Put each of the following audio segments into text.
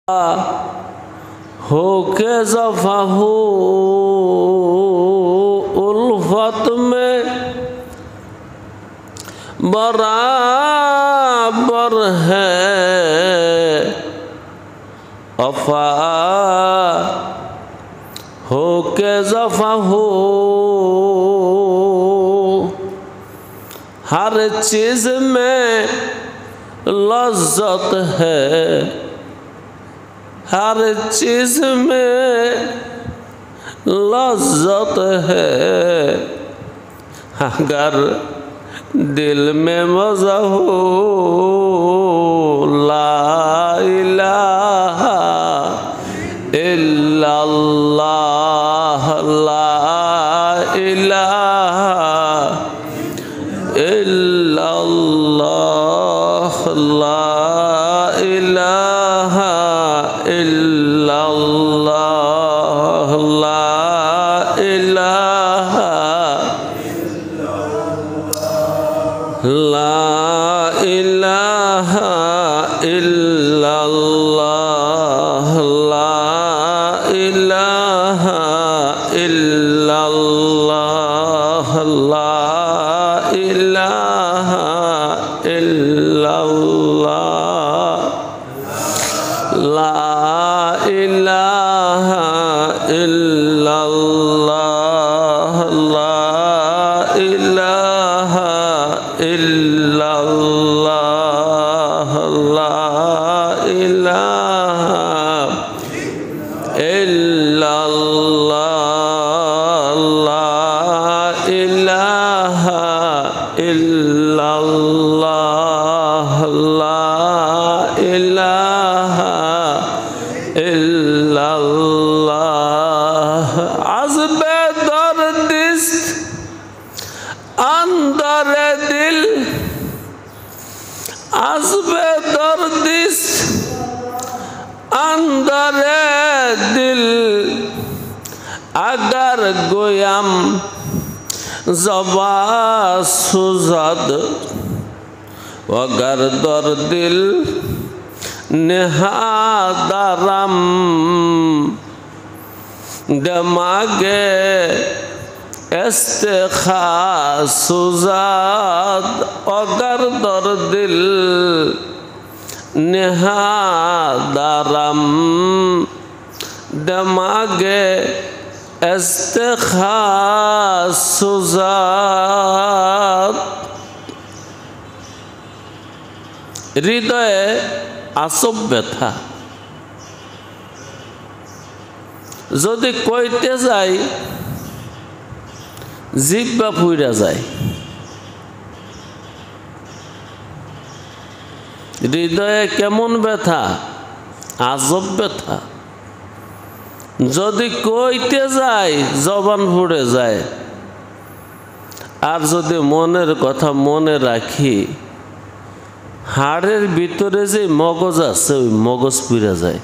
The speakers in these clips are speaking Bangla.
हो के ज़फ़ा हो उल्फत में बराबर है वफ़ा हो के ज़फ़ा हो हर चीज़ में लज़्ज़त है हर चीज़ में लज़्ज़त है अगर दिल में मज़ा हो ला इलाहा इल्लल्लाह ला इलाहा इल्लल्लाह ला इलाहा इल्लल्लाह ला इलाहा ला इलाहा इल्लल्लाह ला इलाहा इल्लल्लाह ला इलाहा इल्लल्लाह ला इलाहा इल्लल्लाह ला इलाहा इल्लल्लाह ला इलाहा इल्लल्लाह ला इलाहा इल्लल्लाह ला इलाहा इल्लल्लाह अज़्बे दर्दिस्त अंदर दिल अज़्बे दर्दिस्त अंदर दिल अगर गोयम ज़बा सुज़द अगर दर दिल निहादरम दमागे इस्तिखासुज़द अगर दर दिल निहादरम दमागे इस्तिखासुज़द हृदये आसब व्यथा यदि कइते जाई जिह्वा पुइरा जाए हृदये केमन व्यथा आजब व्यथा यदि कइते जाए जबान पुड़े जाए और यदि मनेर कथा मने राखी हाड़ेर भितरे जे मगज आछे ओई मगज पुइरा जाए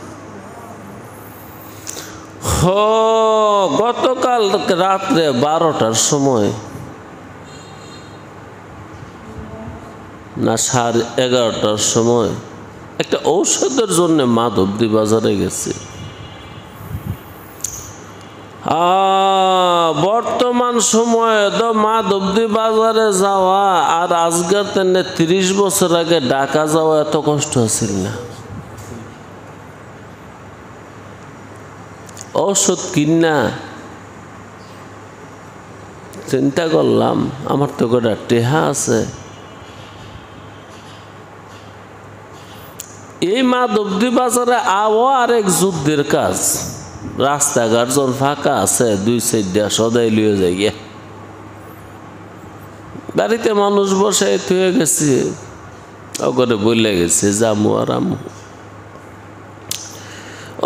गतकाल रात्रे 12टार समय ना 11:30टार समय एक औषधेर जन्य माधवदी बाजारे गेছি बर्तमान समय तो माधवदी बाजारे जावा और आजकेर तेने 30 बछर आगे ढाका जावा एत कष्ट आछिल ना औषध किना चिंता करलाम आमार तो कटा टेहा आछे এই মাধবদী বাজারে আওয়া আর এক যুদ্ধের কাজ রাস্তাঘাট যখন ফাঁকা আছে 2-4টা সদাই লিয়ে যাই গিয়া বাড়িতে মানুষ বসে থুয়ে গেছে ওগরে বলে গেছে জামু আর আমু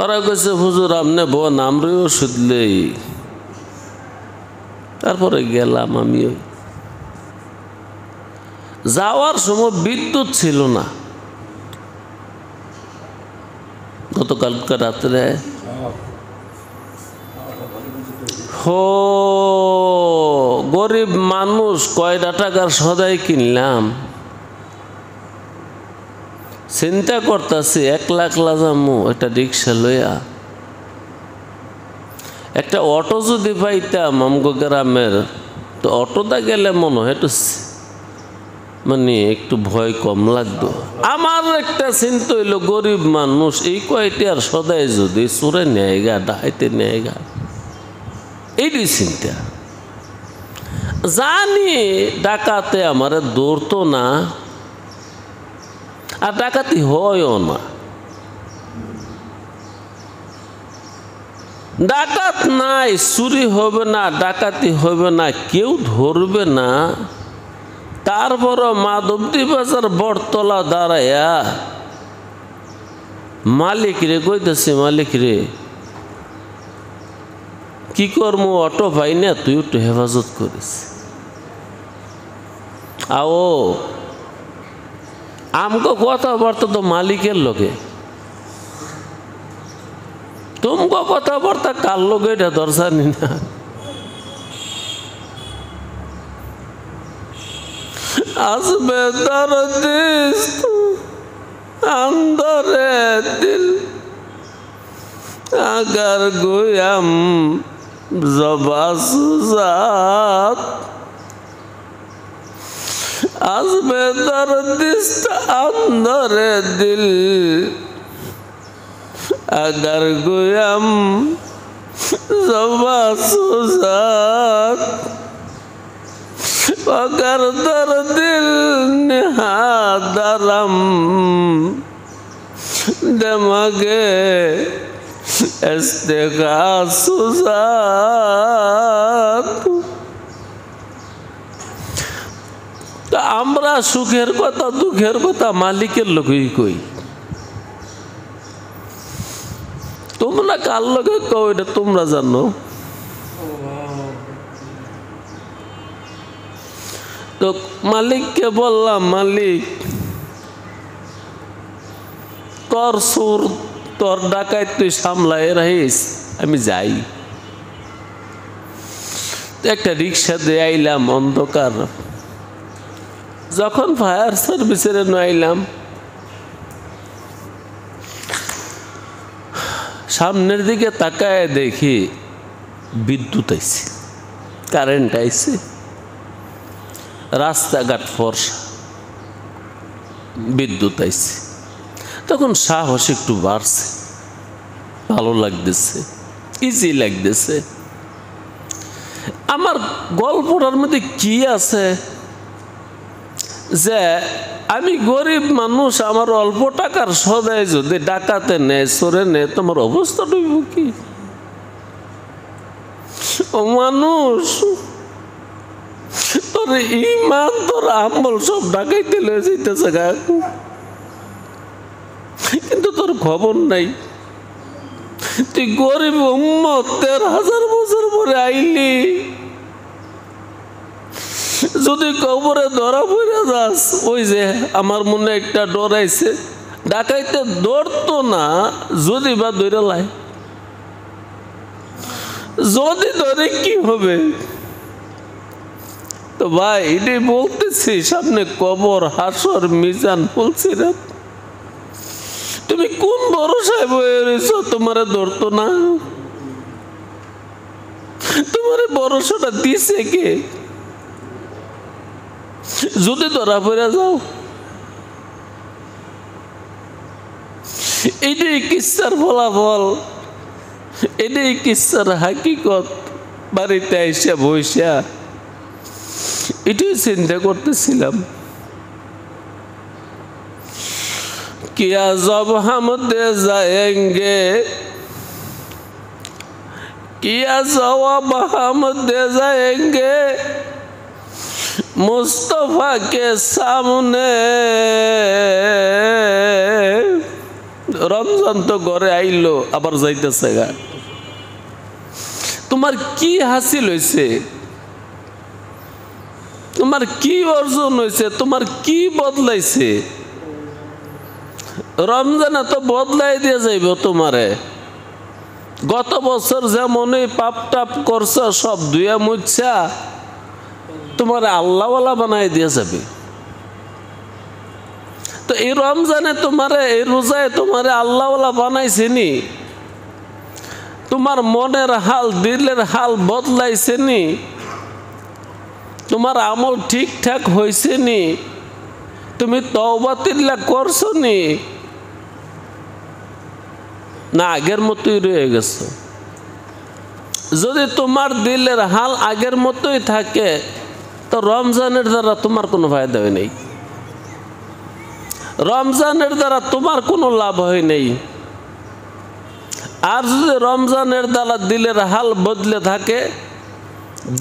ওরা কইছে হুজুর আমনে বোন আমরই ওষুধ লই তারপরে গেলাম আমি যাওয়ার সময় বিদ্যুৎ ছিল না গতকালকে রাত্রে গরিব মানুষ কয়টা টাকার সদাই কিনলাম চিন্তা করতেছি 1 লাখ লাজামু একটা রিক্সা লইয়া, একটা অটো যদি পাইতাম আমগো গ্রামের, তো অটোটা গেলে মনে হয় একটু মানে একটু ভয় কম লাগতো। আমার একটা চিন্তা হইল গরিব মানুষ এই কয়টি আর সদাই যদি চোরে নেয় গা, ডাহাইতে নেয় গা, এইটাই চিন্তা। জানি ডাকাতে আমারে দৌড়তো না, আর ডাকাতি হয়ও না। ডাকাত নাই, চুরি হবে না, ডাকাতি হবে না, কেউ ধরবে না। তারপর মাধবদী বাজার বটতলা দাঁড়াইয়া মালিক রে কইতেছে, মালিক রে কি করবো, অটো পাই না, তুই একটু হেফাজত করিস। আও আমগো কথাবার্তা তো মালিকের লোকে, তুমগো কথাবার্তা কার লোকে এটা দর্শানি না। আসবে দরদিস্ত अंदरे दिल अगर गोयम ज़बाज़ात आज़मे दर्दिस्त अंदरे दिल अगर गोयम ज़बाज़ात अगर दर्दिल निहादरम दमगे इस्तेगासुजात। तो आम्रा सुखेर कथा दुखेर कथा मालिकेर लोकेई कई, তোমরা কার লগে কও এটা তোমরা জানো। তো মালিককে বললাম, মালিক তোর সুর তোর ডাকাত তুই সামলাই রাখিস, আমি যাই। একটা রিক্সা দিয়ে আইলাম অন্ধকার, যখন ফায়ার সার্ভিসের আইলাম সামনের দিকে তাকায় দেখি বিদ্যুৎ আইছে, কারেন্ট আইছে, রাস্তাঘাট ফর্সা, বিদ্যুৎ আইছে। তখন সাহস একটু বাড়ছে, ভালো লাগতেছে, ইজি লাগতেছে। আমার গল্পটার মধ্যে কি আছে যে আমি গরিব মানুষ, আমার অল্প টাকার সদাই যদি ডাকাতে নেয় চোরে নেয়, তোমার অবস্থা হইব কি? ও মানুষ, তোর ইমান তোর আমল সব ডাকাইতে লয়ে যাইতেছে গা, কিন্তু তোর খবর নাই। তুই গরিব উম্মত 13,000 বছর পরে আইলি, যদি কবরে ধরা পড়ে যাস, ওই যে আমার মনে একটা ডরাইছে, ডাকাইতে ধরতো না, যদি বা ধরে লাই, যদি ধরে কি হবে? তো ভাই এটাই বলতেছি, সামনে কবর, হাসর, মিজান, ফুলসিরাত। তুমি কোন ভরসায় বয়ে রয়েছ? তোমারে ধরতো না? তোমারে ভরসাটা দিছে কে? যদি ধরা পড়ে যাও, এটাই কিচ্ছার ফলাফল, এটাই কিচ্ছার হাকিকত। বাড়িতে আইসা বইসা এটাই চিন্তা করতেছিলাম, কিয়া জব হাম দে যায়েঙ্গে, কিয়া জবাব হাম দে যায়েঙ্গে मुस्तफा के सामने। रमजान तो घरे आइलो, आबार जाइतेছে গা। তোমার কি হাসিল হইছে? তোমার কি অর্জন হইছে? তোমার কি বদলাইছে? রমজানে তো বদলাই দিয়ে যাইব তোমারে। গত বছর যেমনই পাপ টাপ করছ সব ধুয়া মুছা তোমার আল্লাহওয়ালা বানাই দিয়ে যাবে। তো এই রমজানে তোমারে, এই রোজায় তোমারে আল্লাহওয়ালা বানাইছেনি? তোমার মনের হাল, দিলের হাল বদলাইছেনি? তোমার আমল ঠিকঠাক হয়েছেনি? তুমি তওবা তিল্লা করছো নি, না আগের মতোই রয়ে গেছো? যদি তোমার দিলের হাল আগের মতোই থাকে তো রমজানের দ্বারা তোমার কোনো ফায়দা হয় নেই, রমজানের দ্বারা তোমার কোনো লাভ হয় নেই। আর যদি রমজানের দ্বারা দিলের হাল বদলে থাকে,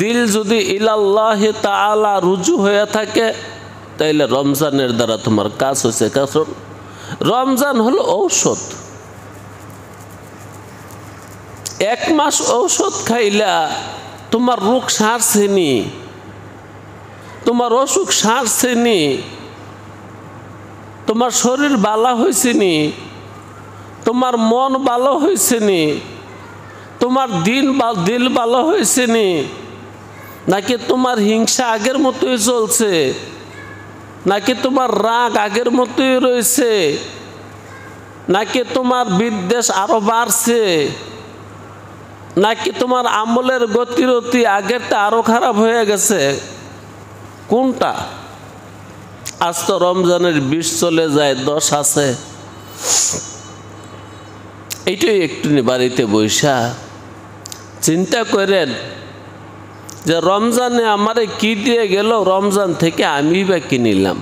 দিল যদি ইলাল্লাহি তাআলা রুজু হয়ে থাকে, তাইলে রমজানের দ্বারা তোমার কাজ হয়েছে। কারণ রমজান হলো ঔষধ। এক মাস ঔষধ খাইলা তোমার রোগ সারছেনি, তোমার অসুখ সারছেনি, তোমার শরীর ভালো হয়েছেনি, তোমার মন ভালো হয়েছেনি, তোমার দিল ভালো হয়েছেনি, নাকি তোমার হিংসা আগের মতোই চলছে, নাকি তোমার রাগ আগের মতোই রয়েছে, নাকি তোমার বিদ্বেষ আরো বাড়ছে, নাকি তোমার আমলের গতিরতি আগেরটা আরো খারাপ হয়ে গেছে? কোনটা? আজ তো রমজানের 20 চলে যায়, 10 আছে। এইটাই একটু বাড়িতে বৈশা চিন্তা করেন যে রমজানে আমারে কি দিয়ে গেল, রমজান থেকে আমি বা কি নিলাম।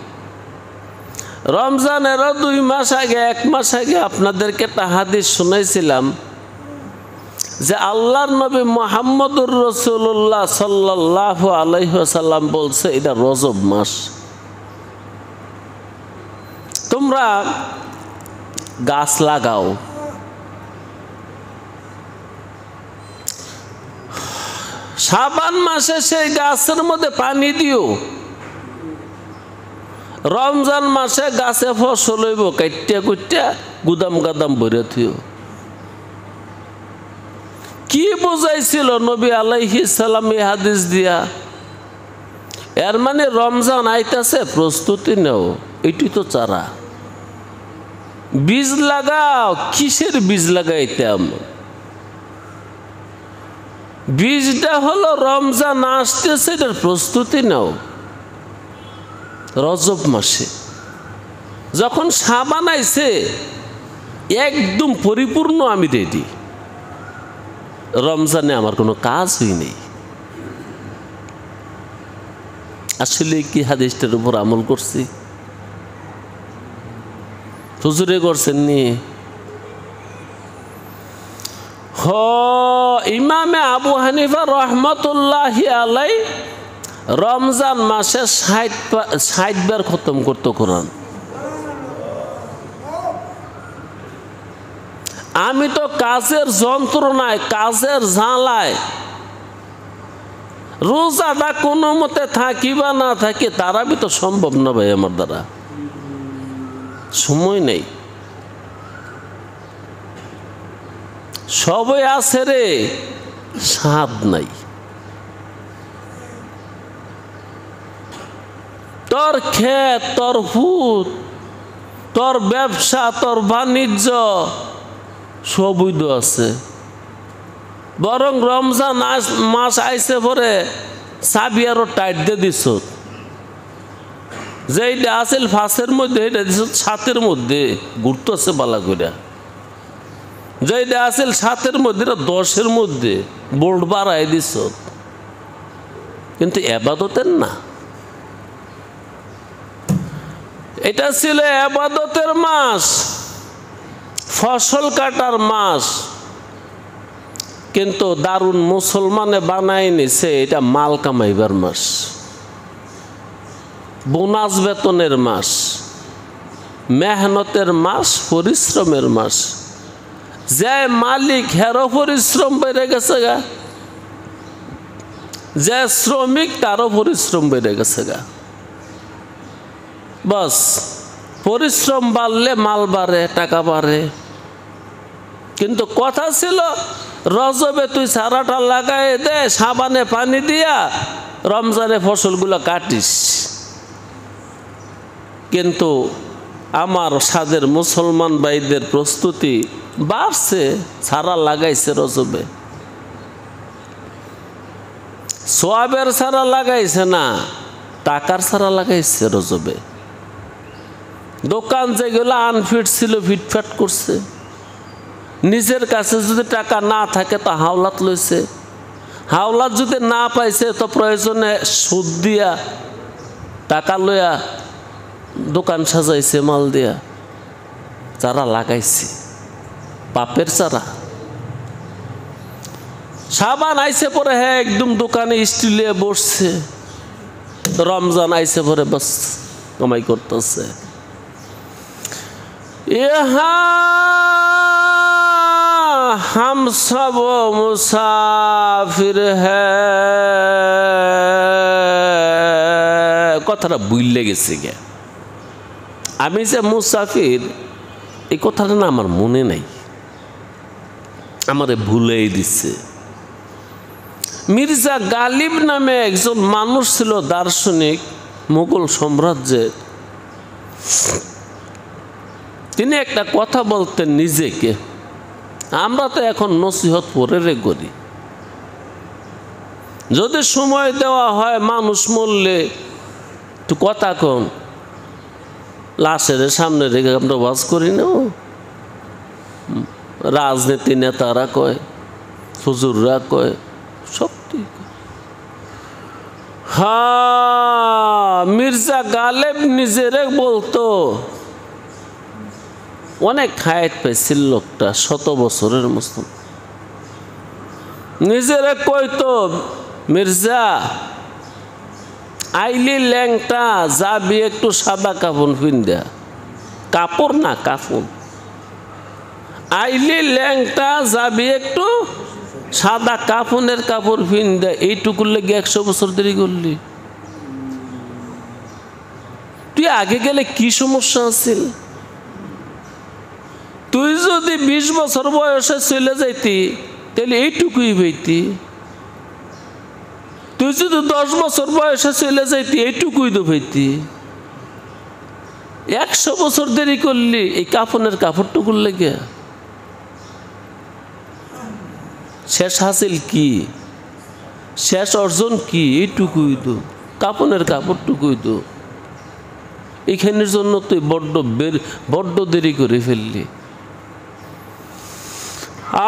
রমজানেরও 2 মাস আগে, 1 মাস আগে আপনাদেরকে একটা হাদিস শুনাইছিলাম যে আল্লাহর নবী মুহাম্মদুর রাসূলুল্লাহ সাল্লাল্লাহু আলাইহি ওয়াসাল্লাম বলছে এটা রজব মাস। তোমরা গাছ লাগাও, শাবান মাসে সেই গাছের মধ্যে পানি দিও, রমজান মাসে গাছে ফসল হইব, কাটিয়া কুটিয়া গুদাম গাদাম ভরে থিও। কি বোঝাইছিল নবী আলাইহিস সালাম এই হাদিস দিয়া? এর মানে রমজান আইতাছে, প্রস্তুতি নাও। এটি তো চারা, বীজ লাগাও। কিসের বীজ লাগাইতাম? বীজটা হলো রমজান আসতেছে, এটার প্রস্তুতি নাও। রজব মাসে যখন শাবান আইছে, একদম পরিপূর্ণ আমি রেডি। রমজানে আমার কোনো কাজই নেই। আসলে কি হাদিসটার উপর আমল করছি? হুজুরে করছেন নি? ইমামে আবু হানিফা রহমতুল্লাহি আলাই রমজান মাসে 60 বার খতম করতো কোরআন। আমি তো কাজের যন্ত্রণায়, কাজের ঝালায় রোজাটা কোনো মতে থাকি বা না থাকি, তারাবি তো সম্ভব না ভাই আমার দ্বারা, সময় নেই। সবই আছে রে, স্বাদ নাই। তোর ক্ষেত, তোর হুত, তোর ব্যবসা, তোর বাণিজ্য সবই তো আছে। বরং রমজান মাস আইসে পরে চাবি আরো টাইট দিয়ে দিস, যেইটা আছিল 5-এর মধ্যে এটা দিস 7-এর মধ্যে ঘুরতেছে বালা করে। যেইটা আছিল 7-এর মধ্যে 10-এর মধ্যে বোল্ড বাড়াই দিস। কিন্তু এবাদতের না, এটা ছিল এবাদতের মাস, ফসল কাটার মাস। কিন্তু দারুণ মুসলমানে বানাই নিছে এটা মাল কামাইবার মাস, বোনাস বেতনের মাস, মেহনতের মাস, পরিশ্রমের মাস। যে মালিক হেরো পরিশ্রম বেড়ে গেছে গা, যে শ্রমিক তারও পরিশ্রম বেড়ে গেছে গা। বাস পরিশ্রম বাড়লে মাল বাড়ে, টাকা বাড়ে। কিন্তু কথা ছিল রজবে তুই সারাটা লাগাই দে, সাবানে পানি দিয়া রমজানে ফসলগুলো কাটিস। কিন্তু আমার সাদের মুসলমান ভাইদের প্রস্তুতি বাড়ছে, ছাড়া লাগাইছে রজবে। সোয়াবের ছাড়া লাগাইছে না, টাকার ছাড়া লাগাইছে রজবে। দোকান যেগুলো আনফিট ছিল ফিটফাট করছে। নিজের কাছে যদি টাকা না থাকে তো হাওলাত লইছে। হাওলাত যদি না পাইছে তো প্রয়োজনে সুদ দিয়া টাকা লইয়া দোকান সাজাইছে মাল দিয়া। চারা লাগাইছে পাপের চারা। সাবান আইসে পরে হ্যাঁ একদম দোকানে স্টিলে বসছে। রমজান আইসে পরে বাস কামাই করতেছে। হাম সব মুসাফির হ্যায়, কথাটা বুঝলে গেছে গে। আমি যে মুসাফির এই কথাটা না আমার মনে নাই, আমারে ভুলেই দিচ্ছে। মির্জা গালিব নামে একজন মানুষ ছিল, দার্শনিক, মুঘল সাম্রাজ্যের। তিনি একটা কথা বলতেন নিজেকে। আমরা তো এখন নসিহত পরে করি। যদি সময় দেওয়া হয় মানুষ মরলে তো কথা কন, লাশের সামনে রেখে আমরা ওয়াজ করি না। রাজনীতি নেতারা কয়, হুজুররা কয়, সব ঠিক। হ্যাঁ, মির্জা গালেব নিজেরে বলতো, অনেক হায়াত পাইছিল লোকটা, 100 বছরের মতো। নিজেরে কইতো, মির্জা আইলি ল্যাংটা যাবি একটু সাদা কাপড় পিন্দা, কাপড় না কাপড়। আইলি ল্যাংটা যাবি একটু সাদা কাফনের কাপড় পিন্দা। এইটুকুর লেগে 100 বছর দেরি করলি। তুই আগে গেলে কি সমস্যা আছিল? তুই যদি 20 বছর বয়সে চলে যাইতি তাহলে এইটুকুই হইতি। তুই যদি 10 বছর বয়সে চলে যাইতি এইটুকুই তো হইতি। 100 বছর দেরি করলি এই কাফনের কাপড়টুকুর লেগে। শেষ হাসিল কি, শেষ অর্জন কি? এইটুকুই তো, কাফনের কাপড়টুকুই তো। এইখানের জন্য তুই বড্ড দেরি করে ফেললি।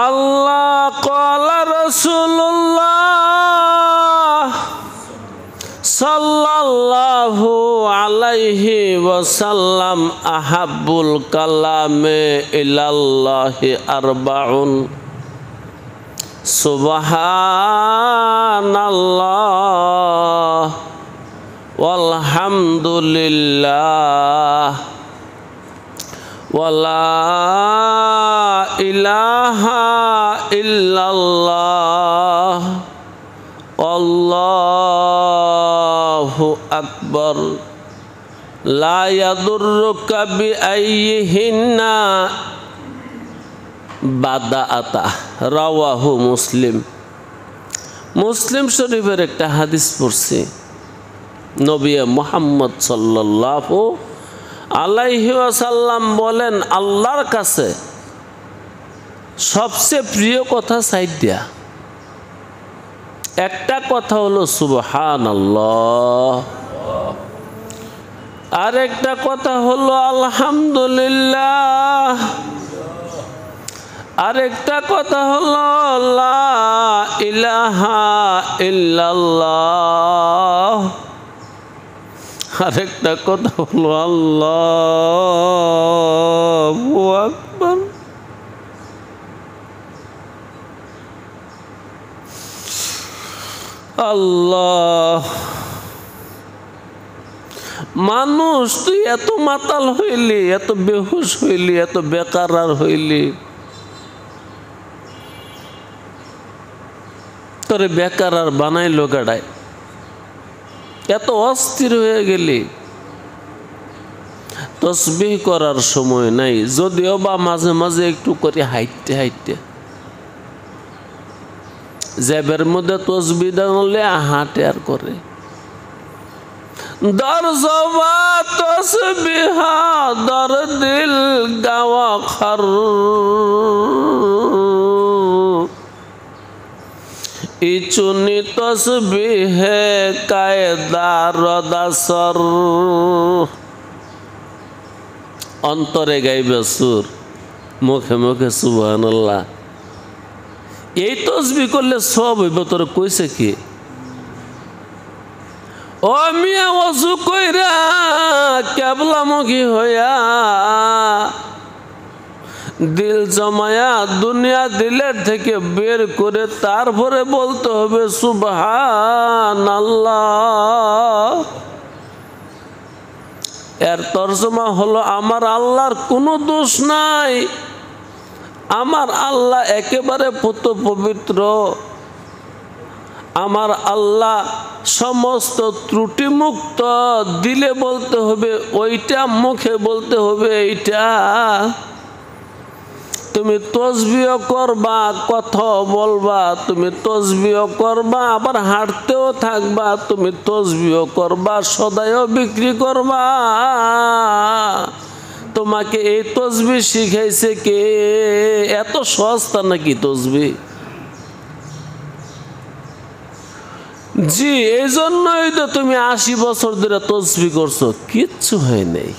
আল্লাহ ক্বালা রাসূলুল্লাহ সাল্লাল্লাহু আলাইহি ওয়াসাল্লাম আহাব্বুল কালামে ইলাল্লাহি আরবাউন সুবহানাল্লাহ ওয়ালহামদুলিল্লাহ ওয়ালা ইলাহা ইল্লাল্লাহ আল্লাহু আকবার লা ইয়াদুররুকা বিআইয়িহিন্না বাদাআতা। রাওয়াহু মুসলিম। মুসলিম শরীফের একটা হাদিস পড়ছি। নবী মুহাম্মদ সাল্লাল্লাহু আলাইহি ওয়াসাল্লাম বলেন, আল্লাহর কাছে সবচেয়ে প্রিয় কথা সাইডা একটা কথা হলো সুবহানাল্লাহ, আর একটা কথা হলো আলহামদুলিল্লাহ, আর একটা কথা হলো লা ইলাহা ইল্লাল্লাহ, আর একটা কথা হলো আল্লাহু আকবার। আল্লাহ, মানুষ তুই এত মাতাল হইলি, এত বেহুশ হইলি, এত বেকার হইলি, তোরে বেকার আর বানাইলো গাড়ায়, এত অস্থির হয়ে গেলি, তসবিহ করার সময় নাই। যদিও বা মাঝে মাঝে একটু করে হাইটতে হাইটতে জেবের মধ্যে তসবিহ দাঁড়ালে হাঁটে আর করে। در জবা তসবিহা দর দিল গাওয়া খর ইচুনি তসবিহে কায়দা রদাসর অন্তরে গাইবে সুর মুখে মুখে সুবহানাল্লাহ। এই তসবি করলে সব হইব। তোর কইছে কি ও মিয়া ওযু কইরা কেবলামুখী হইয়া দিল জমায়া দুনিয়া দিলের থেকে বের করে তারপরে বলতে হবে সুবহানাল্লাহ। এর তরজমা হলো আমার আল্লাহর কোনো দোষ নাই, আমার আল্লাহ একেবারে পুত পবিত্র, আমার আল্লাহ সমস্ত ত্রুটি মুক্ত। দিলে বলতে হবে ওইটা, মুখে বলতে হবে এইটা। তুমি তসবিহ করবা, কথা বলবা, তুমি তসবিহ করবা, আবার হাঁটতেও থাকবা, তুমি তসবিহ করবা, সদাইও বিক্রি করবা। তোমাকে এই তসবি শিখাইছে কে? এত সস্তা নাকি তসবি? জি, এই জন্যই তো তুমি 80 বছর ধরে তসবি করছো, কিচ্ছু হয় নাই।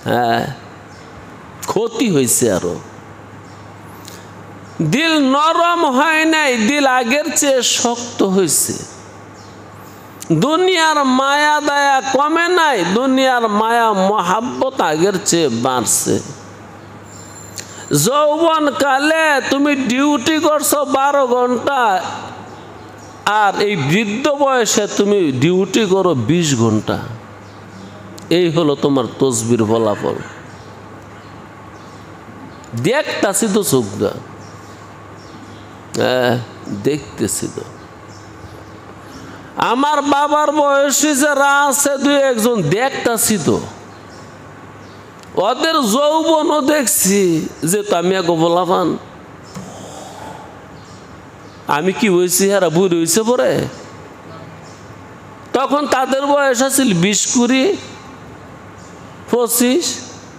হ্যাঁ, ক্ষতি হয়েছে আরো। দিল নরম হয় নাই, দিল আগের চেয়ে শক্ত হয়েছে। দুনিয়ার মায়া দায়া কমে নাই, দুনিয়ার মায়া মহাব্বত আগের চেয়ে বাড়ছে। যৌবন কালে তুমি ডিউটি করছো 12 ঘন্টা, আর এই বৃদ্ধ বয়সে তুমি ডিউটি করো 20 ঘন্টা। এই হলো তোমার তসবির ফলাফল। দেখতেছি তো চোখ দা, দেখতেছি তো। আমার বাবার বয়সী যারা আছে 2-1 দেখতেছি তো, ওদের যৌবনও দেখছি। যে আমি আগে বলাবান, আমি কি হয়েছি হারা বুড়ি হয়েছে পরে, তখন তাদের বয়স আছিল 20-25।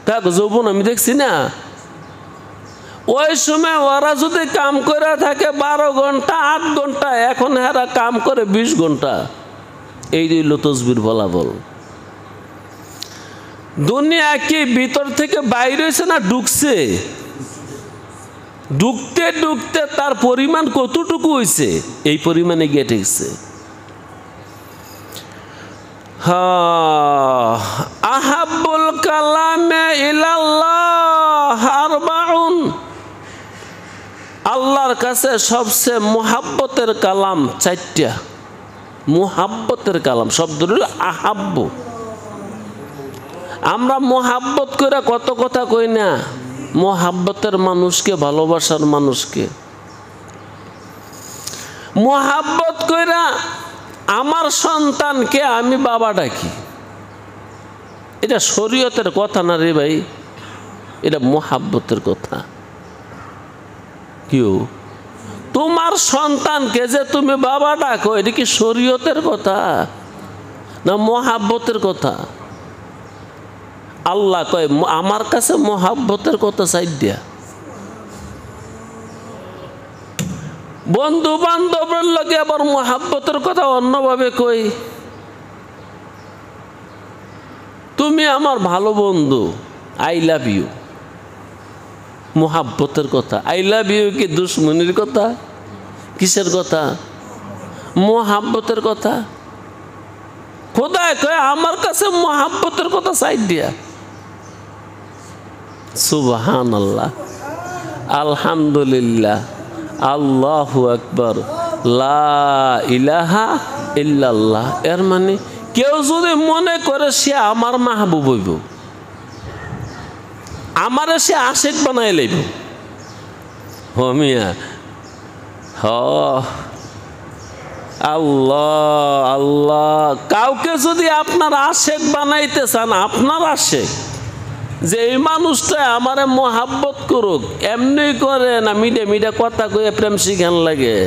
দেখো যৌবন আমি দেখছি না। ওই সময় ওরা যদি কাম করে থাকে 12 ঘন্টা 8 ঘন্টা, এখন হেরা কাম করে 20 ঘন্টা। এই রইল তসবির ফলাফল। দুনিয়া কি ভিতর থেকে বাইরে হয়েছে না ঢুকছে? ঢুকতে ঢুকতে তার পরিমাণ কতটুকু হয়েছে, এই পরিমাণে গিয়ে ঠেকছে। আহাব্বুল কালামে ইলাল্লাহ আরবাউন, আল্লাহর কাছে সবচেয়ে মুহাব্বতের কালাম 4টা। মুহাব্বতের কালাম শব্দ হল আহাব্বু। আমরা মুহাব্বত করে কত কথা কই না, মুহাব্বতের মানুষকে, ভালোবাসার মানুষকে মুহাব্বত কইরা আমার সন্তানকে আমি বাবা ডাকি। এটা শরীয়তের কথা না রে ভাই, এটা মুহাব্বতের কথা। কেউ তোমার সন্তানকে যে তুমি বাবা ডাকো, এটা কি শরীয়তের কথা না মুহাব্বতের কথা? আল্লাহ কয় আমার কাছে মুহাব্বতের কথা চাই দিয়া। বন্ধু বান্ধবের লগে আবার মুহাব্বতের কথা অন্যভাবে কই। তুমি আমার ভালো বন্ধু, আই লাভ ইউ, মুহাব্বতের কথা। আই লাভ ইউ কি দুশ্মনির কথা? কিসের কথা? মুহাব্বতের কথা। খোদায় কয় আমার কাছে মুহাব্বতের কথা চাই দিয়া। সুবহানাল্লাহ, আলহামদুলিল্লাহ, আল্লাহু আকবার, লা ইলাহা ইল্লাল্লাহ। এর মানে কেউ যদি মনে করে সে আমার মাহবুব হইব, আমারে সে আশিক বানাই লইব, হমিয়া আল্লাহ আল্লাহ। কাউকে যদি আপনার আশিক বানাইতে চান, আপনার আশিক, যে এই মানুষটা আমারে মোহাব্বত করুক, এমনি করে না মিডে মিডে কথা কয়ে প্রেম শিখান লাগে।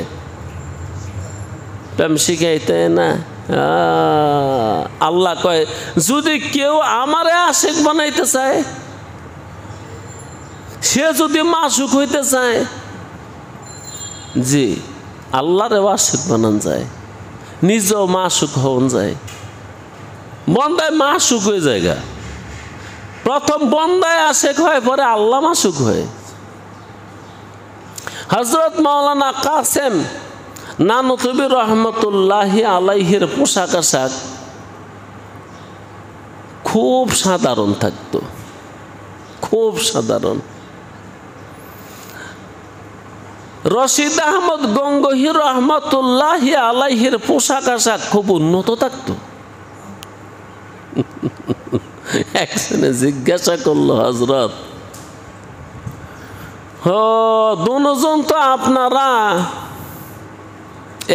প্রেম শিখাইতে না, আল্লাহ কয় যদি কেউ আমারে আশিক বানাইতে চায়, সে যদি মাসুক হইতে চায়, জি আল্লাহরে আশিক বানান যায়, নিজেও মাসুক হন যায়। বন্দায় মাসুক হয়ে জায়গা, প্রথম বন্দায় আশিক হয়, পরে আল্লাহ মাসুক হয়। হযরত মাওলানা কাসেম নানুতুবি রহমতুল্লাহি আলাইহির পোশাক আশাক খুব সাধারণ থাকতো, খুব সাধারণ। রশিদ আহমদ গঙ্গোহী রহমতুল্লাহি আলাইহির পোশাক আশাক খুব উন্নত থাকতো। একজনে জিজ্ঞাসা করলো, হযরত দুজন তো আপনারা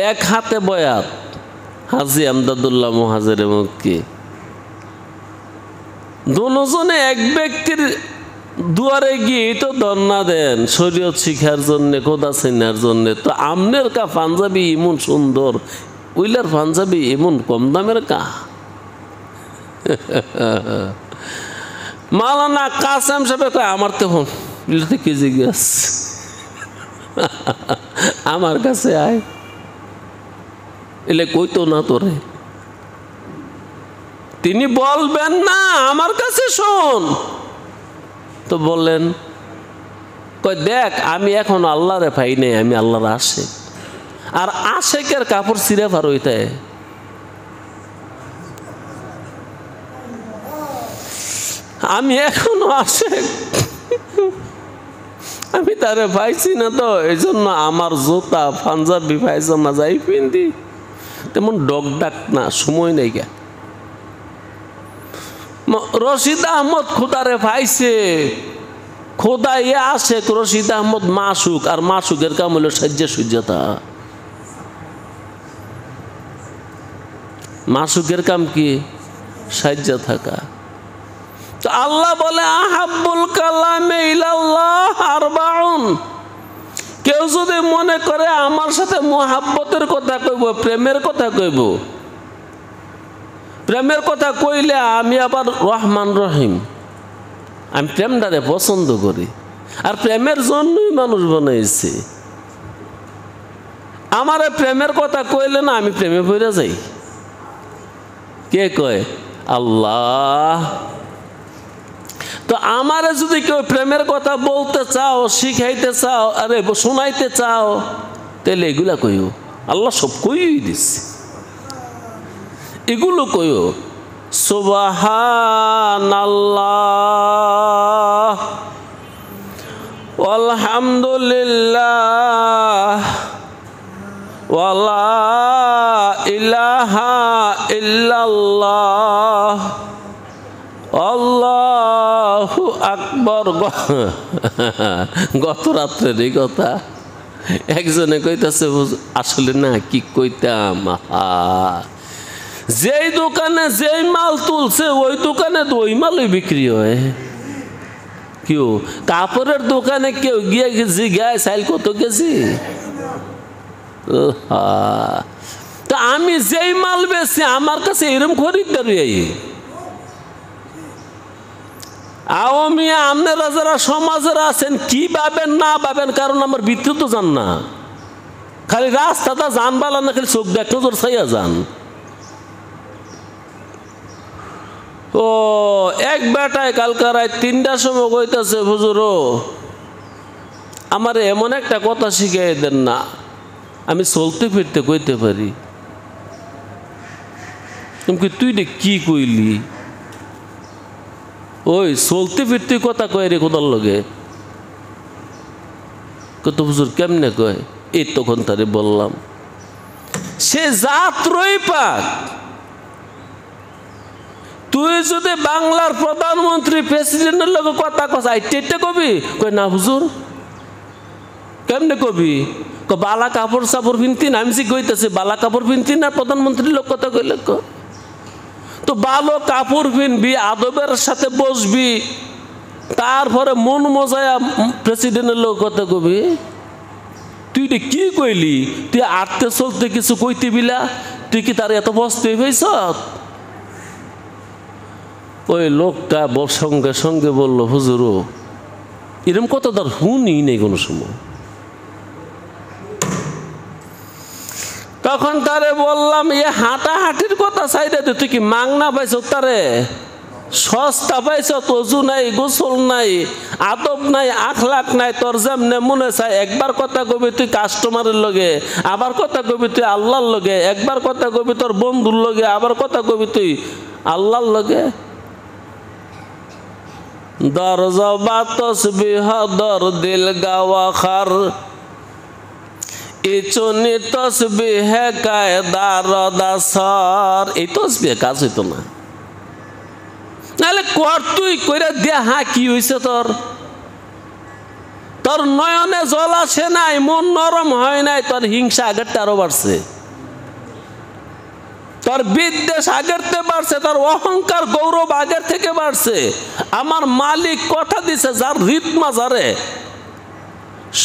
এক হাতে বয়াত, হাজী আমদাদুল্লাহ মুহাজিরে মক্কি, দুজনে এক ব্যক্তির দুয়ারে গিয়ে তো ধর্ণা দেন শরীয়ত শিখার জন্যে, খোদা চিনার জন্যে। তো আমনের কা পাঞ্জাবি এমন সুন্দর, উইলার পাঞ্জাবি এমন কম দামের কা? মাওলানা কাসেম সাহেব কয় আমার তো কি জিজ্ঞাস, আমার কাছে আয়, এলে কইতো না তোরে, তিনি বলবেন না আমার কাছে শোন। তো বললেন, কই দেখ আমি এখন আল্লাহরে পাই নাই, আমি আল্লাহর আশিক। আর আশিকের কাপড় ছিঁড়ে পার হইতে, আমি এখনো আশিক, আমি তারে পাইছি না, তো এই জন্য আমার জুতা পাঞ্জাবি পায়জামা যাই পিন্দি তেমন ডগ ডাক না, সময় নেই গা। রশিদ আহমদ খোদারে পাইছে, খোদা ইয়ে আসে, রশিদ আহমদ মাসুক, আর মাসুকের কাম হলো সাজ্জা সুজ্জাতা। মাসুকের কাম কি? সাজ্জা থাকা। তো আল্লাহ বলে আহাব্বুল কালামে ইলাল্লাহ আরবাউন, কেউ যদি মনে করে আমার সাথে মোহাব্বতের কথা কইব, প্রেমের কথা কইব, প্রেমের কথা কইলে আমি আবার রহমান রহিম, আমি প্রেমটারে পছন্দ করি, আর প্রেমের জন্যই মানুষ বানাইছে। আমার প্রেমের কথা কইলে না আমি প্রেমে পড়ে যাই। কে কয়? আল্লাহ। তো আমারে যদি কেউ প্রেমের কথা বলতে চাও, শিখাইতে চাও, আরে শোনাইতে চাও, তাহলে এগুলা কইও, আল্লাহ সব কইই দিচ্ছে, এগুলো কইও। সুবহানাল্লাহ আলহামদুলিল্লাহ ওয়ালা ইলাহা ইল্লাল্লাহ আল্লাহু আকবার। গত রাত্রের এই কথা একজনে কইতাছে, আসলে না কি কইতাম, যেই দোকানে যেই মাল তুলছে ওই দোকানে তো ওই মালই বিক্রি হয়। কেউ কাপড়ের দোকানে কেউ গিয়ে জিগায় চাইল কত কেজি, তা আমি যেই মাল বেছি আমার কাছে এরকম খরিদ্দার। আওয়ামী আপনারা যারা সমাজের আছেন কি ভাবেন না ভাবেন, কারণ আমার ভিতরে তো যান না, খালি রাস্তাটা যান বালা না, খালি চোখ দেখ নজর চাইয়া যান। ও এক বেটায় কালকা রাত 3টার সময় কইতাছে, হুজুর আমার এমন একটা কথা শিখাই দেন না, আমি চলতে ফিরতে কইতে পারি। তুমি তুই রে কি কইলি? ওই চলতে ফিরতে কথা কয় রে কোথার লগে? কত হুজুর কেমনে কয়? এই তখন তারে বললাম, সে জাতরই পাক, তুই যদি বাংলার প্রধানমন্ত্রী প্রেসিডেন্টের লগে কথা কস আইতে কবি? কয় না হুজুর। কেমনে কবি? বালা কাপড় চাপড় পিনতি না? আমি যে কইতেছি বালা কাপড় পিনতি না প্রধানমন্ত্রীর লোক কথা কইলে? তো ভালো কাপড় পিনবি, আদবের সাথে বসবি, তারপরে মন মজায়া প্রেসিডেন্টের লোক কথা কবি? তুই কি কইলি? তুই আটতে চলতে কিছু কইতে বিলা, তুই কি তার এত বস্তুই হয়েছ? ওই লোকটা সঙ্গে সঙ্গে বলল, হুজুর এরম কত তার হুনই নেই কোনো সময়। তখন তারে বললাম, এ হাঁটাহাঁটির কথা চাইলে তুই কি মাংনা পাইছ? তারে সস্তা পাইছ? তজু নাই, গোসল নাই, আদব নাই, আখলাক নাই। তোর যেমনে মনে চাই একবার কথা কবি তুই কাস্টমারের লগে, আবার কথা কবি তুই আল্লাহর লগে, একবার কথা কবি তোর বন্ধুর লগে, আবার কথা কবি তুই আল্লাহর লগে। দরজবা তসবিহ দর দিল গাওয়া খার, ইচুনি তসবিহে কায়দার দাসর। এই তসবিহে কাজ হইতো না, নাহলে কর তুই কইরা দিয়া। হ্যাঁ কি হয়েছে তোর? তোর নয়নে জল আসে নাই, মন নরম হয় নাই, তোর হিংসা আগের আরো বাড়ছে, তোর বিদ্বেষ আগের থেকে বাড়ছে, তোর অহংকার গৌরব আগের থেকে বাড়ছে। আমার মালিক কথা দিছে, যার রিতমা যারে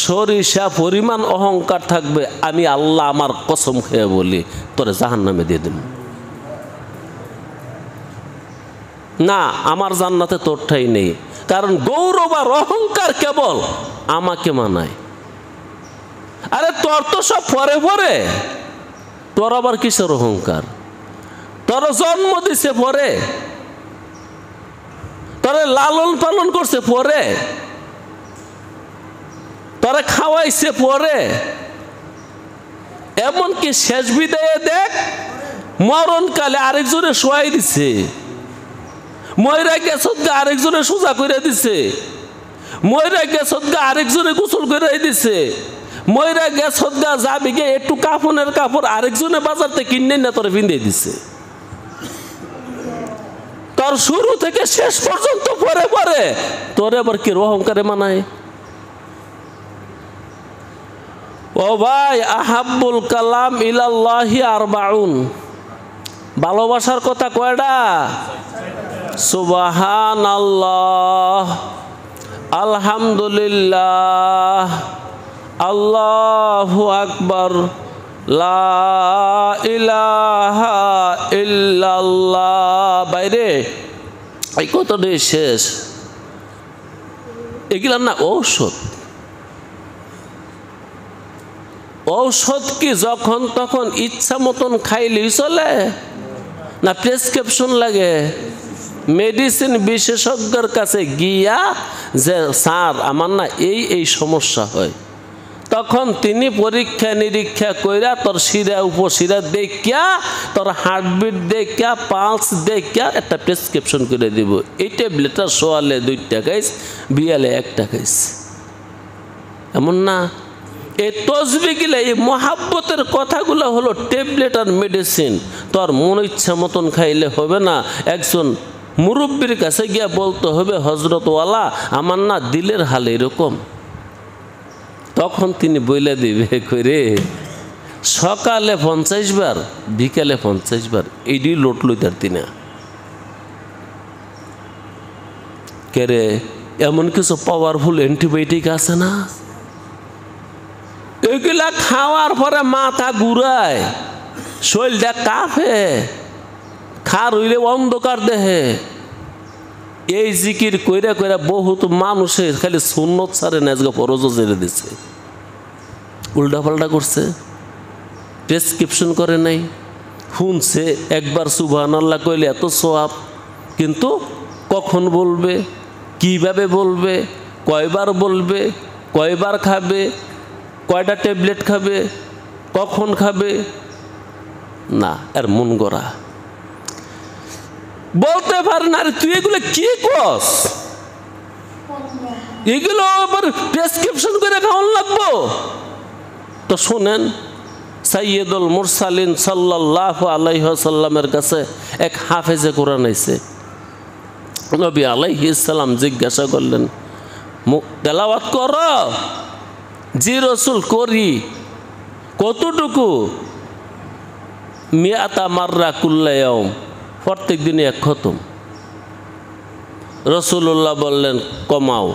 সরিষা পরিমাণ অহংকার থাকবে, আমি আল্লাহ আমার কসম খেয়ে বলি তোরে জাহান্নামে দিয়ে দেব না। আমার জান্নাতে তোর ঠাই নেই, কারণ গৌরব আর অহংকার কেবল আমাকে মানায়। আরে তোর তো সব পরে পরে, তোর আবার কিসের অহংকার? তোর জন্ম দিছে পরে, তোরে লালন পালন করছে পরে, তোরে খাওয়াইছে পরে, এমনকি শেষ বিদায়ে দেখ মরণকালে আরেকজনে শোয়াই দিছে, ময়রা গেছত গা আরেকজনে সোজা করে দিছে, ময়রা গেছত গা আরেকজনে গোসল করে দিছে, ময়রা গেছত গা যাবি গে একটু কাফনের কাপড় আরেকজনে বাজার থেকে কিনে না তোরে পিঁধে দিছে। তোর শুরু থেকে শেষ পর্যন্ত পরে পরে তোর আবার কি অহংকারে মানায়? ও ভাই, আহাব্বুল কালাম ইলাল্লাহি আরবাউন, ভালোবাসার কথা কয়টা? সুবহানাল্লাহ, আলহামদুলিল্লাহ, আল্লাহু আকবার, লা ইলাহা ইল্লাল্লাহ। বাইরে এই কতটাই শেষ, এগুলার না ঔষধ। ঔষধ কি যখন তখন ইচ্ছা মতন খাইলেই চলে না প্রেসক্রিপশন লাগে? মেডিসিন বিশেষজ্ঞের কাছে গিয়া যে স্যার আমার না এই সমস্যা হয়, তখন তিনি পরীক্ষা নিরীক্ষা কইরা তোর শিরা উপশিরা দেখিয়া, তোর হার্টবিট দেখিয়া, পালস দেখিয়া একটা প্রেসক্রিপশন করে দিব। এই ট্যাবলেটটা সোয়ালে 2 টাকাইস, বিয়ালে 1 টাকাইস, এমন না? এই তসবিগুলো, এই মহাব্বতের কথাগুলো হলো ট্যাবলেট আর মেডিসিন। তোর মন ইচ্ছা মতন খাইলে হবে না। একজন মুরব্বীর কাছে গিয়া বলতে হবে, হজরতওয়ালা আমার না দিলের হাল এরকম। তখন তিনি বইলে দিবে করে সকালে 50 বার, বিকালে 50 বার, এইটি লোট লইতার তিনা কেরে। এমন কিছু পাওয়ারফুল অ্যান্টিবায়োটিক আছে না, এগুলা খাওয়ার পরে মাথা ঘুরায়, শরীরটা কাঁপে, খার হইলে অন্ধকার দেহে। এই জিকির কইরা কইরা বহুত মানুষে খালি সুন্নত ছাড়ে না, আজকে ফরজও ছেড়ে দিছে, উল্টাপাল্টা করছে, প্রেসক্রিপশন করে নাই। শুনছে একবার সুবহানাল্লাহ কইলে এত সওয়াব, কিন্তু কখন বলবে, কিভাবে বলবে, কয়বার বলবে, কয়বার খাবে, কয়টা ট্যাবলেট খাবে, কখন খাবে, না এর মন গড়া বলতে পারে না। আরে তুই এগুলো কি কস? এগুলো আবার প্রেসক্রিপশন করে খাওয়ান লাগবো? তো শোনেন, সাইয়্যিদুল মুরসালিন সাল্লাল্লাহু আলাইহি ওয়াসাল্লামের কাছে এক হাফেজে কোরআন আইছে। নবী আলাইহিস সালাম জিজ্ঞাসা করলেন, তেলাওয়াত কর? জি রাসূল, করি। কতটুকু? মিয়াতা মাররা কুল্লা ইয়াউম, প্রত্যেক দিনে 1 খতম। রাসূলুল্লাহ বললেন, কমাও।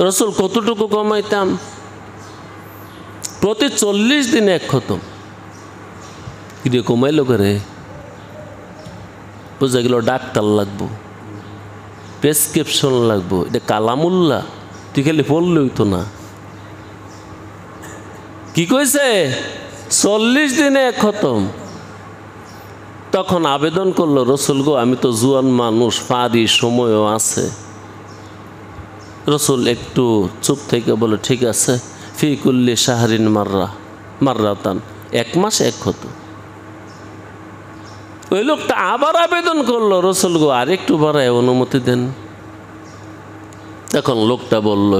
রাসূল কতটুকু কমাইতাম? প্রতি 40 দিনে 1 খতম। কিরে কমাইলো করে বোঝা গেল ডাক্তার লাগবো, প্রেসক্রিপশন লাগবো। এটা কালামুল্লাহ, তুই খালি পড়লে হইতো না। কি কইছে 40 দিনে খতম। তখন আবেদন করলো, রসুল গো আমি তো জুয়ান মানুষ, পারি, সময়ও আছে। রসুল একটু চুপ থেকে বলে ঠিক আছে, ফি কুল্লি শাহরিন মাররাতান, 1 মাস 1 খতম। ওই লোকটা আবার আবেদন করলো, রসুল গো আর একটু বাড়ায় অনুমতি দেন। তখন লোকটা বলল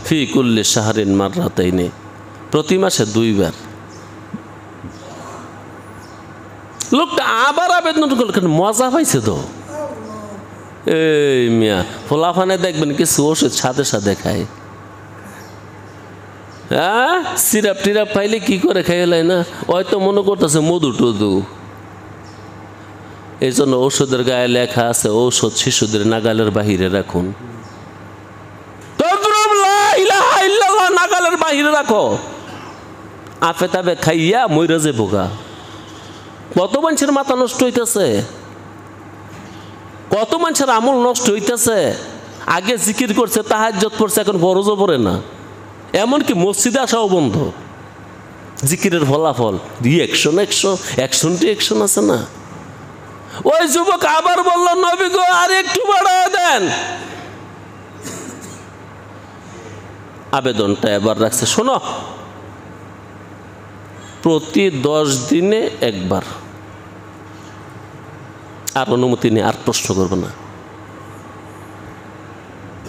ফি কুল্লি শাহরিন মাররাতাইনি, প্রতি মাসে 2 বার। লোকটা আবার আবেদন করলো, কেন মজা পাইছে তো। এই মিয়া ফোলাফানে দেখবেন কিছু ওষুধ সাথে সাথে খায়। হ্যাঁ, সিরাপ টিরাপ পাইলে কি করে খাইলাই না, হয়তো মনে করতেছে মধু টধু। এই জন্য ঔষধের গায়ে লেখা আছে ঔষধ শিশুদের নাগালের বাহিরে রাখুন। নাগালের বাহিরে রাখো, আপে তাবে খাইয়া মইরা যে বোকা। কত মানুষের মাথা নষ্ট হইতেছে, কত মানুষের আমল নষ্ট হইতেছে। আগে জিকির করছে, তাহাজ্জুদ পড়ছে, এখন ফরজও পড়ে না। এমনকি মসজিদে আসাও বন্ধ। জিকিরের ফলাফল অ্যাকশন আছে না। ওই যুবক আবার বলল, নবী গো আর একটু বাড়ায় দেন। আবেদনটা এবার রাখছে, শোনো প্রতি 10 দিনে 1 বার, আর অনুমতি নেই, আর প্রশ্ন করবে না।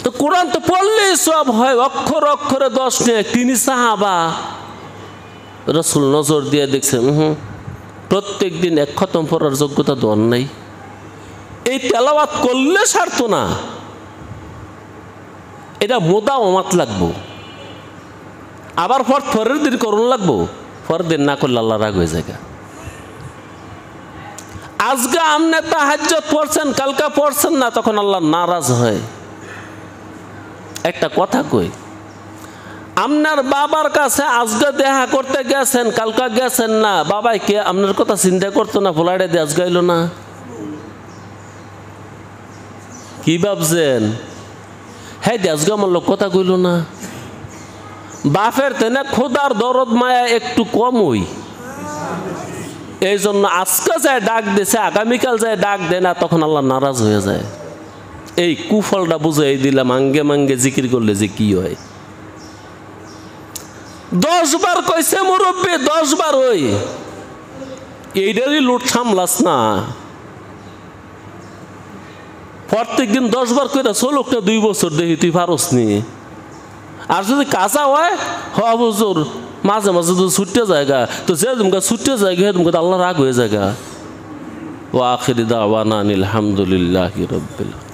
তো কোরআন তো পড়লেই সব হয়, অক্ষর অক্ষরে 10 নেই। তিনি সাহাবা, রসুল নজর দিয়ে দেখছেন প্রত্যেক দিন 1 খতম পড়ার যোগ্যতা দন নাই। এই তেলাওয়াত করলে সারতো না, এটা মোদাওয়াত লাগবো। আবার পরের দিন করুন লাগবো, পরের দিন না করলে আল্লাহ রাগ হয়ে যায়। আজকে আপনি তাহাজ্জুদ পড়ছেন, কালকা পড়ছেন না, তখন আল্লাহ নারাজ হয়। একটা কথা কই, আপনার বাবার কাছে আজকে দেখা করতে গেছেন, কালকা গেছেন না, বাবাই কে আপনার কথা চিন্তা করতো না, ফোলাইডে দিয়ে আজ গাইল না? কি ভাবছেন? হ্যাঁ আজকে আমার লোক কথা কইল না। বাপের তেনে খোদার দরদ মায়া একটু কম হই, এই জন্য আজকে যায় ডাক দিছে, আগামীকাল যায় ডাক দেয় না, তখন আল্লাহ নারাজ হয়ে যায়। এই কুফলটা বুঝাই দিলাম, আঙ্গে মাঙ্গে জিকির করলে যে কি হয়। 10 বার কইছে মুরব্বী, 10 বার ওই এইটারই লুট সামলাস না। প্রত্যেক দিন 10 বার কইরা লোকটা 2 বছর দেখি তুই পারস নি। আর যদি কাঁচা হয় হুজুর মাঝে মাঝে তো ছুটতে জায়গা, তো যে তোমাকে ছুটতে জায়গা তোমাকে আল্লাহ রাগ হয়ে জায়গা। ওয়া আখিরি দাওয়ানা আনিল হামদুলিল্লাহি রাব্বিল আলামিন।